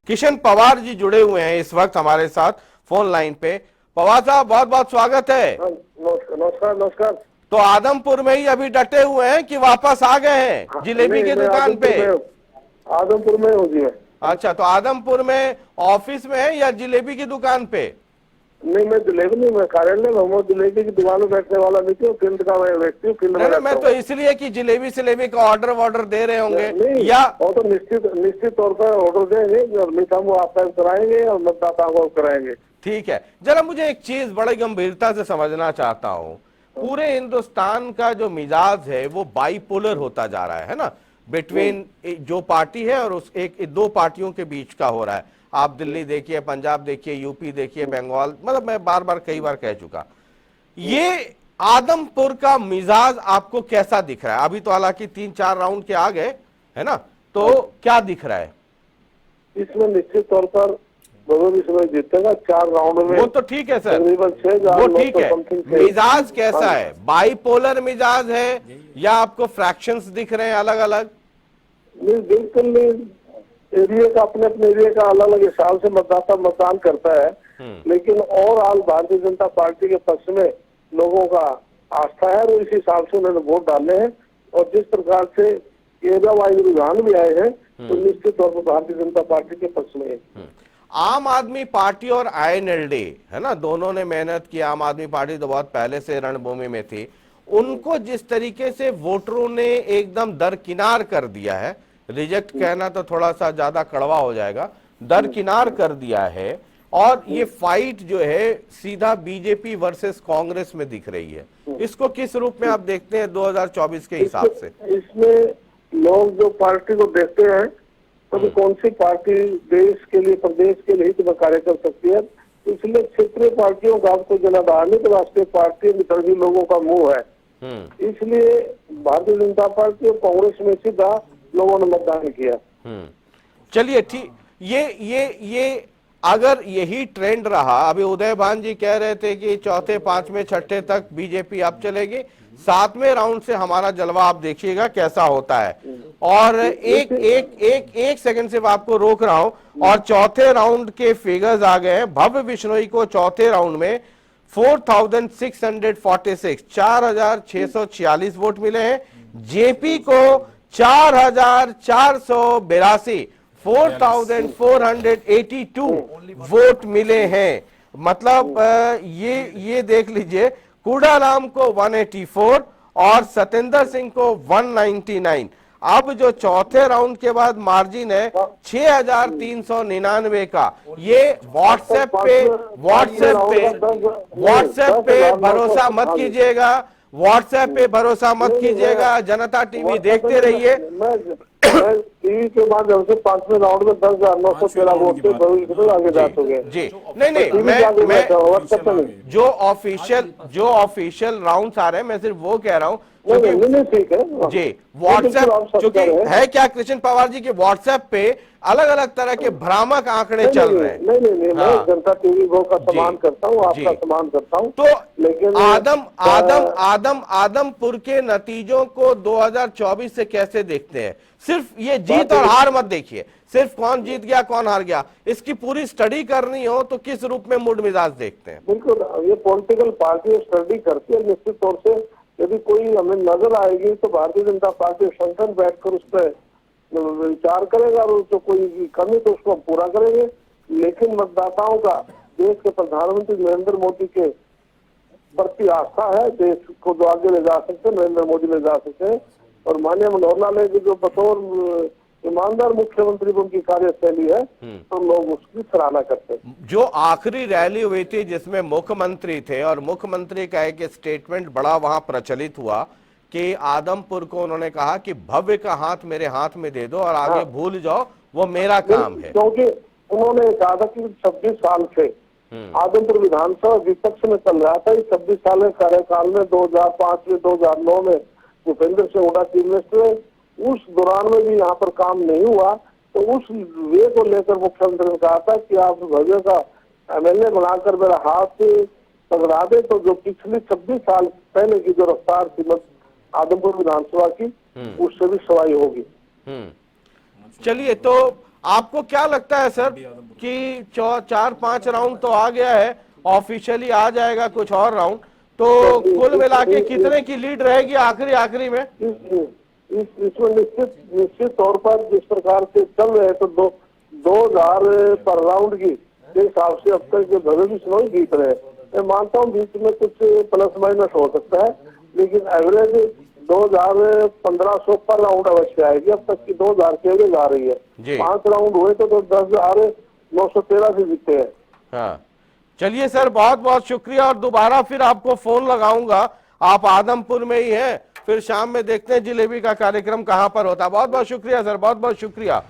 किशन पवार जी जुड़े हुए हैं इस वक्त हमारे साथ फोन लाइन पे। पवार साहब बहुत बहुत स्वागत है। नमस्कार नमस्कार नमस्कार। तो आदमपुर में ही अभी डटे हुए हैं कि वापस आ गए हैं जिलेबी नहीं, की मैं दुकान पे? आदमपुर में हूँ जी। मैं अच्छा, तो आदमपुर में ऑफिस में है या जिलेबी की दुकान पे? नहीं, मैं जलेबी नहीं, मैं कार्यालय में हूँ। जलेबी की दुकान में बैठने वाला नहीं हूँ, फील्ड का मैं व्यक्ति हूँ, फील्ड में नहीं, रहता मैं तो हूँ। इसलिए कि जिलेबी सिलेबी का ऑर्डर वॉर्डर दे रहे होंगे नहीं, या? वो तो निश्चित तौर पर ऑर्डर देंगे और मीठा मुंह आप कराएंगे और मतदाताओं को कराएंगे। ठीक है, जरा मुझे एक चीज बड़ी गंभीरता से समझना चाहता हूं। पूरे हिंदुस्तान का जो मिजाज है वो बाइपोलर होता जा रहा है ना, बिटवीन जो पार्टी है और उस एक दो पार्टियों के बीच का हो रहा है। आप दिल्ली देखिए, पंजाब देखिए, यूपी देखिए, बंगाल, मतलब मैं बार बार कई बार कह चुका। ये आदमपुर का मिजाज आपको कैसा दिख रहा है? अभी तो हालांकि 3-4 राउंड के आ गए है ना, तो क्या दिख रहा है? इसमें निश्चित तौर पर बदल समय जीतेगा 4 राउंड में। वो तो ठीक है सर, तकरीबन 6,000 वो लोग ठीक तो है। समथिंग थे। मिजाज कैसा है? बाइपोलर मिजाज है या आपको फ्रैक्शंस दिख रहे हैं अलग अलग? नहीं, बिल्कुल नहीं। एरिया का अपने अपने एरिया का अलग अलग हिसाब से मतदाता मतदान करता है, लेकिन ओवरऑल भारतीय जनता पार्टी के पक्ष में लोगों का आस्था है और इस हिसाब से उन्होंने वोट डाले हैं। और जिस प्रकार से एरिया वाइज रुझान भी आए हैं तो निश्चित तौर पर भारतीय जनता पार्टी के पक्ष में है। आम आदमी पार्टी और आईएनएलडी है ना, दोनों ने मेहनत की। आम आदमी पार्टी तो बहुत पहले से रणभूमि में थी। उनको जिस तरीके से वोटरों ने एकदम दरकिनार कर दिया है, रिजेक्ट कहना तो थोड़ा सा ज्यादा कड़वा हो जाएगा, दरकिनार कर दिया है, और ये फाइट जो है सीधा बीजेपी वर्सेस कांग्रेस में दिख रही है। इसको किस रूप में आप देखते हैं 2024 के हिसाब से? इसमें लोग जो पार्टी को देखते हैं तो कौन सी पार्टी देश के लिए, प्रदेश के लिए हित में कार्य कर सकती है, इसलिए क्षेत्रीय पार्टियों का आपको जनाधार नहीं तो राष्ट्रीय पार्टी में तरह लोगों का मुंह है। इसलिए भारतीय जनता पार्टी और कांग्रेस में सीधा लोगों ने मतदान किया। चलिए ठीक, ये अगर यही ट्रेंड रहा, अभी उदय भान जी कह रहे थे कि चौथे, पांचवें, छठे तक बीजेपी अब चलेगी, 7वें राउंड से हमारा जलवा आप देखिएगा कैसा होता है। और एक सेकंड से आपको रोक रहा हूं, और चौथे राउंड के फिगर्स आ गए हैं। भव्य बिश्नोई को चौथे राउंड में 4646 4,646 वोट मिले हैं। जेपी को 4,482 4,482 वोट मिले हैं। मतलब ये देख लीजिए, कूड़ाराम को 184 और सतेंद्र सिंह को 199। अब जो चौथे राउंड के बाद मार्जिन है 6,399 का, ये व्हाट्सएप पे भरोसा मत कीजिएगा, व्हाट्सएप पे भरोसा मत कीजिएगा। जनता टीवी देखते रहिए। टीवी के माध्यम से 5वें राउंड में 10,913 वोट से आगे जा चुके जी। नहीं, मैं जो ऑफिशियल राउंड्स आ रहे हैं, मैं सिर्फ वो कह रहा हूं ठीक है जी। व्हाट्सएप चूंकि है क्या कृष्ण पवार जी के, व्हाट्सएप पे अलग अलग तरह के भ्रामक आंकड़े चल रहे हैं। नहीं, मैं जनता टीवी का सम्मान करता हूँ, आपका सम्मान करता हूँ। तो लेकिन आदमपुर के नतीजों को 2024 से कैसे देखते हैं? सिर्फ ये जीत और हार मत देखिए, सिर्फ कौन जीत गया कौन हार गया, इसकी पूरी स्टडी करनी हो तो किस रूप में मूड मिजाज देखते हैं? बिल्कुल, ये पॉलिटिकल पार्टी स्टडी करती है। निश्चित तौर से यदि कोई हमें नजर आएगी तो भारतीय जनता पार्टी संगठन बैठकर उस पर विचार करेगा और जो कोई कमी तो उसको पूरा करेंगे। लेकिन मतदाताओं का देश के प्रधानमंत्री नरेंद्र मोदी के प्रति आस्था है, देश को जो आगे ले जा सकते हैं नरेंद्र मोदी ले जा सकते हैं। और माननीय मनोहर लाल जी जो बतौर ईमानदार मुख्यमंत्री उनकी कार्यशैली है तो लोग उसकी सराहना करते हैं। जो आखिरी रैली हुई थी जिसमें मुख्यमंत्री थे और मुख्यमंत्री का एक स्टेटमेंट बड़ा वहां प्रचलित हुआ कि आदमपुर को उन्होंने कहा कि भव्य का हाथ मेरे हाथ में दे दो और आगे भूल जाओ, वो मेरा काम है। क्योंकि उन्होंने कहा था कि 26 साल से आदमपुर विधानसभा विपक्ष में चल रहा था। 26 साल के कार्यकाल में 2005 में 2009 में भूपेंद्र सिंह हुड्डा चीफ मिनिस्टर, उस दौरान में भी यहाँ पर काम नहीं हुआ। तो उस वे को लेकर मुख्यमंत्री ने कहा था कि आप भव्य का एमएलए बनाकर मेरा हाथ पकड़ा दे तो जो पिछले 26 साल पहले की जो रफ्तार थी आदमपुर विधानसभा की उससे भी सवाई होगी। चलिए, तो आपको क्या लगता है सर कि 4-5 राउंड तो आ गया है, ऑफिशियली आ जाएगा कुछ और राउंड, तो कुल मिला के कितने की लीड रहेगी आखिरी आखिरी में? इसमें निश्चित निश्चित तौर पर जिस प्रकार से चल रहे हैं तो 2000 पर राउंड की के हिसाब से अब तक जो भगत बिश्नोई जीत रहे हैं। मैं मानता हूँ बीच में कुछ प्लस माइनस हो सकता है, लेकिन एवरेज 2500 पर राउंड अवश्य आएगी। अब तक की 2000 के एवरेज आ रही है। जी। 5 राउंड हुए तो 10,913 से जीते हैं। हाँ, चलिए सर, बहुत बहुत शुक्रिया, और दोबारा फिर आपको फोन लगाऊंगा। आप आदमपुर में ही हैं, फिर शाम में देखते हैं जिलेबी का कार्यक्रम कहां पर होता है। बहुत बहुत शुक्रिया सर, बहुत बहुत शुक्रिया।